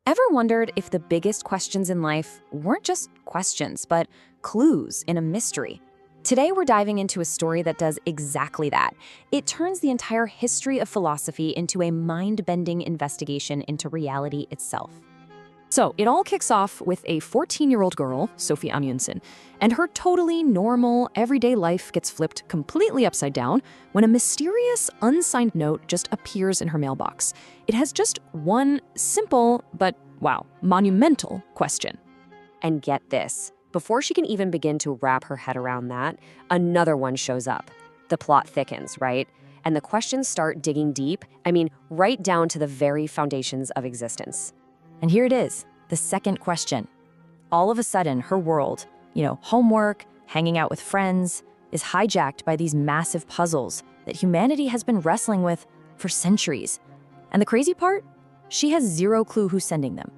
Ever wondered if the biggest questions in life weren't just questions, but clues in a mystery? Today, we're diving into a story that does exactly that. It turns the entire history of philosophy into a mind-bending investigation into reality itself. So, it all kicks off with a 14-year-old girl, Sophie Amundsen, and her totally normal, everyday life gets flipped completely upside down when a mysterious, unsigned note just appears in her mailbox. It has just one simple, but wow, monumental question. And get this, before she can even begin to wrap her head around that, another one shows up. The plot thickens, right? And the questions start digging deep, right down to the very foundations of existence. And here it is, the second question. All of a sudden, her world, homework, hanging out with friends, is hijacked by these massive puzzles that humanity has been wrestling with for centuries. And the crazy part? She has zero clue who's sending them.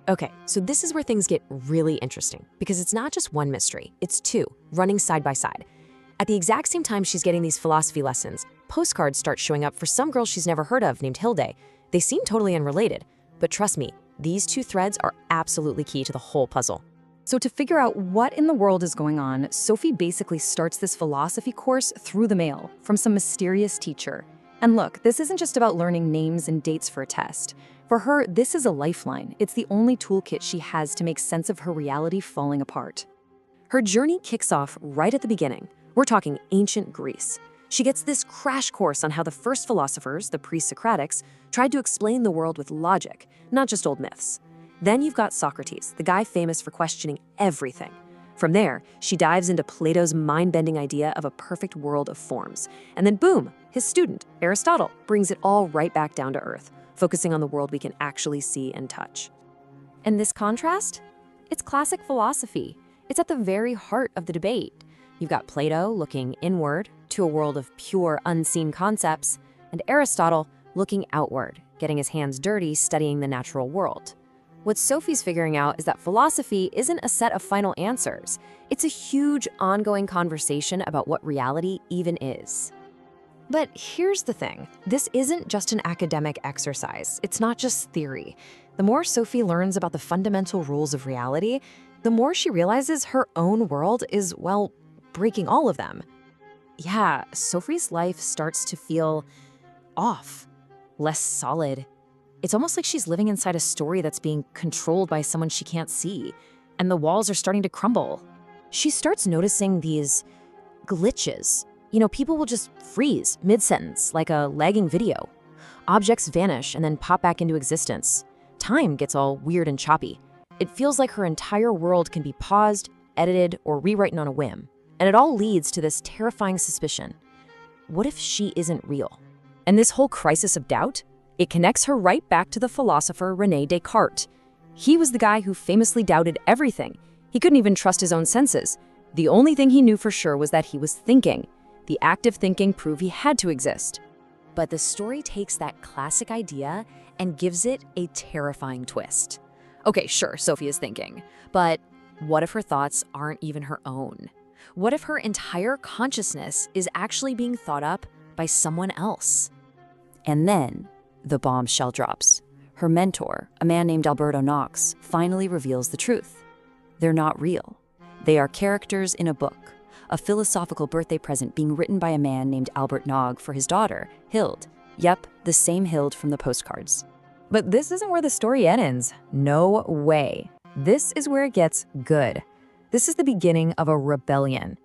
Okay, so this is where things get really interesting, because it's not just one mystery, it's two, running side by side. At the exact same time she's getting these philosophy lessons, postcards start showing up for some girl she's never heard of named Hilde. They seem totally unrelated, but trust me, these two threads are absolutely key to the whole puzzle. So to figure out what in the world is going on, Sophie basically starts this philosophy course through the mail from some mysterious teacher. And look, this isn't just about learning names and dates for a test. For her, this is a lifeline. It's the only toolkit she has to make sense of her reality falling apart. Her journey kicks off right at the beginning. We're talking ancient Greece. She gets this crash course on how the first philosophers, the pre-Socratics, tried to explain the world with logic, not just old myths. Then you've got Socrates, the guy famous for questioning everything. From there, she dives into Plato's mind-bending idea of a perfect world of forms. And then boom, his student, Aristotle, brings it all right back down to earth, focusing on the world we can actually see and touch. And this contrast? It's classic philosophy. It's at the very heart of the debate. You've got Plato looking inward to a world of pure, unseen concepts, and Aristotle looking outward, getting his hands dirty studying the natural world. What Sophie's figuring out is that philosophy isn't a set of final answers. It's a huge, ongoing conversation about what reality even is. But here's the thing. This isn't just an academic exercise. It's not just theory. The more Sophie learns about the fundamental rules of reality, the more she realizes her own world is, well, breaking all of them. Yeah, Sophie's life starts to feel off, less solid. It's almost like she's living inside a story that's being controlled by someone she can't see, and the walls are starting to crumble. She starts noticing these glitches. People will just freeze mid-sentence, like a lagging video. Objects vanish and then pop back into existence. Time gets all weird and choppy. It feels like her entire world can be paused, edited, or rewritten on a whim. And it all leads to this terrifying suspicion. What if she isn't real? And this whole crisis of doubt, it connects her right back to the philosopher René Descartes. He was the guy who famously doubted everything. He couldn't even trust his own senses. The only thing he knew for sure was that he was thinking. The act of thinking proved he had to exist. But the story takes that classic idea and gives it a terrifying twist. Okay, sure, Sophie is thinking, but what if her thoughts aren't even her own? What if her entire consciousness is actually being thought up by someone else? And then the bombshell drops. Her mentor, a man named Alberto Knox, finally reveals the truth. They're not real. They are characters in a book, a philosophical birthday present being written by a man named Albert Nog for his daughter, Hild. Yep, the same Hild from the postcards. But this isn't where the story ends. No way. This is where it gets good. This is the beginning of a rebellion.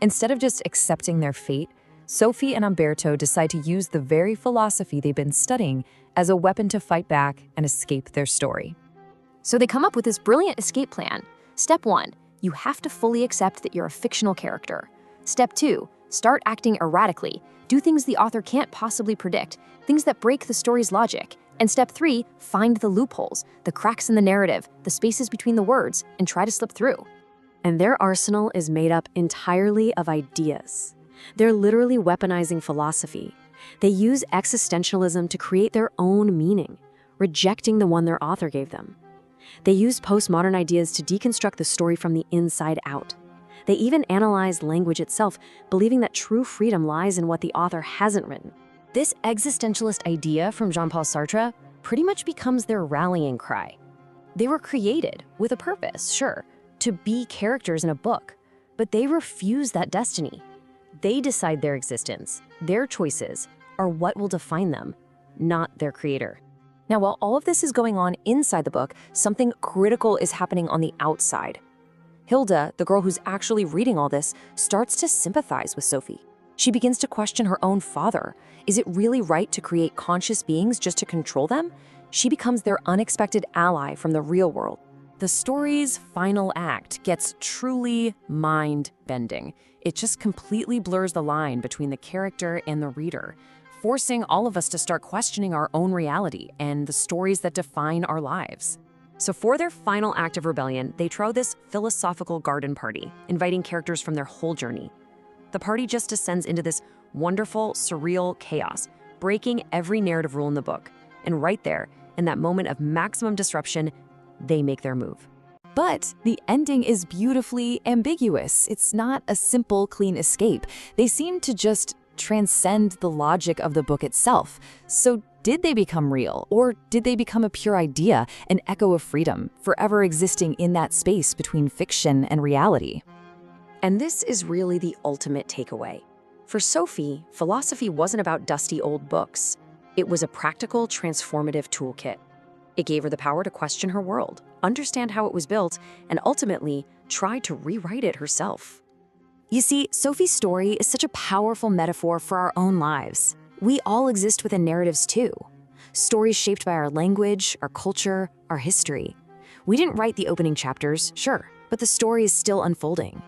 Instead of just accepting their fate, Sophie and Umberto decide to use the very philosophy they've been studying as a weapon to fight back and escape their story. So they come up with this brilliant escape plan. Step 1, you have to fully accept that you're a fictional character. Step 2, start acting erratically. Do things the author can't possibly predict, things that break the story's logic. And step 3, find the loopholes, the cracks in the narrative, the spaces between the words, and try to slip through. And their arsenal is made up entirely of ideas. They're literally weaponizing philosophy. They use existentialism to create their own meaning, rejecting the one their author gave them. They use postmodern ideas to deconstruct the story from the inside out. They even analyze language itself, believing that true freedom lies in what the author hasn't written. This existentialist idea from Jean-Paul Sartre pretty much becomes their rallying cry. They were created with a purpose, sure, to be characters in a book, but they refuse that destiny. They decide their existence, their choices, are what will define them, not their creator. Now, while all of this is going on inside the book, something critical is happening on the outside. Hilda, the girl who's actually reading all this, starts to sympathize with Sophie. She begins to question her own father. Is it really right to create conscious beings just to control them? She becomes their unexpected ally from the real world. The story's final act gets truly mind-bending. It just completely blurs the line between the character and the reader, forcing all of us to start questioning our own reality and the stories that define our lives. So for their final act of rebellion, they throw this philosophical garden party, inviting characters from their whole journey. The party just descends into this wonderful, surreal chaos, breaking every narrative rule in the book. And right there, in that moment of maximum disruption, they make their move. But the ending is beautifully ambiguous. It's not a simple, clean escape. They seem to just transcend the logic of the book itself. So did they become real, or did they become a pure idea, an echo of freedom, forever existing in that space between fiction and reality? And this is really the ultimate takeaway. For Sophie, philosophy wasn't about dusty old books. It was a practical, transformative toolkit. It gave her the power to question her world, understand how it was built, and ultimately try to rewrite it herself. You see, Sophie's story is such a powerful metaphor for our own lives. We all exist within narratives too. Stories shaped by our language, our culture, our history. We didn't write the opening chapters, sure, but the story is still unfolding.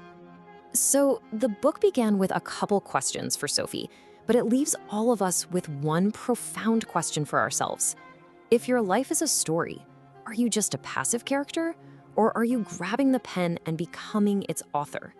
So the book began with a couple questions for Sophie, but it leaves all of us with one profound question for ourselves. If your life is a story, are you just a passive character, or are you grabbing the pen and becoming its author?